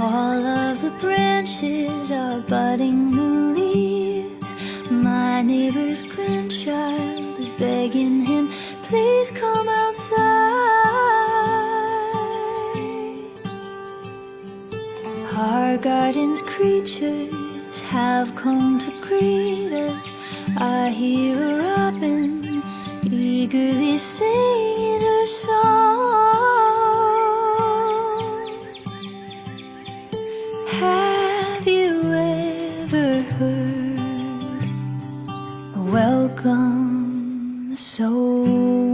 All of the branches are budding new leaves. My neighbor's grandchild is begging him, please come outside. Our garden's creatures have come to greet us. I hear a robin eagerly singing her song. Have you ever heard a welcome so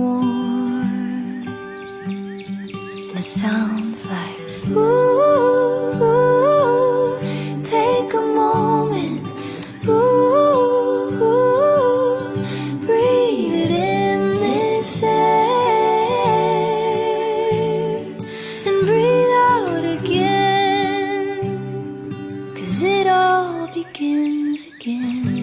warm? And it sounds like, ooh, take a moment, ooh, breathe it in this air and breathe out again, 'cause it all begins again.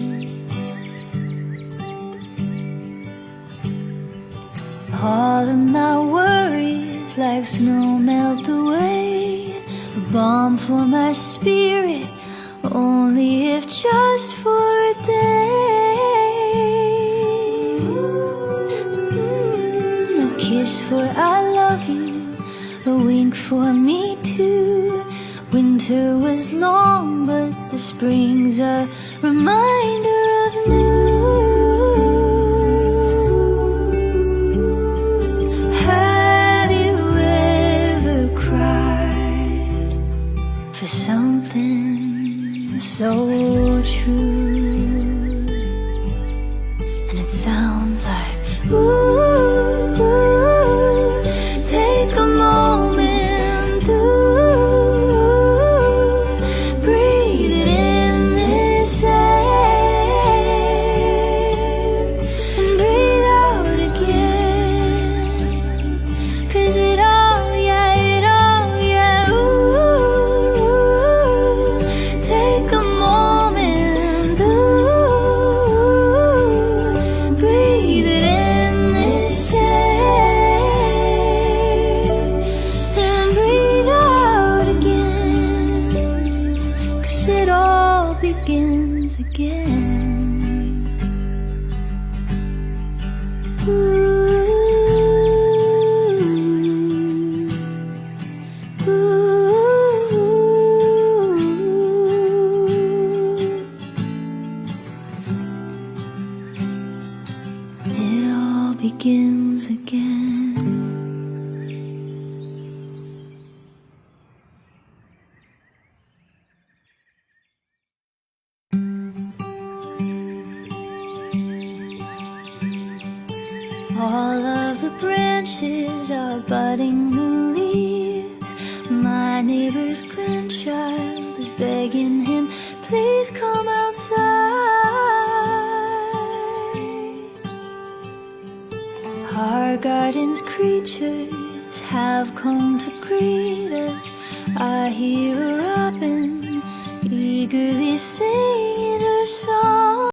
All of my worries like snow melt away, a balm for my spirit, only if just for a day. A kiss for I love you, a wink for me too. Winter was long, but the spring's a reminder of new. Have you ever cried for something so true? And it sounds like, ooh, take a moment, ooh, breathe it in this air and breathe out again, 'cause it all, yeah, ooh, take a moment, ooh, breathe it in this air and breathe out again, 'cause it all begins again. It all begins again. All of the branches are budding new leaves. My neighbor's grandchild is begging him, please come outside. Our garden's creatures have come to greet us. I hear a robin eagerly singing her song.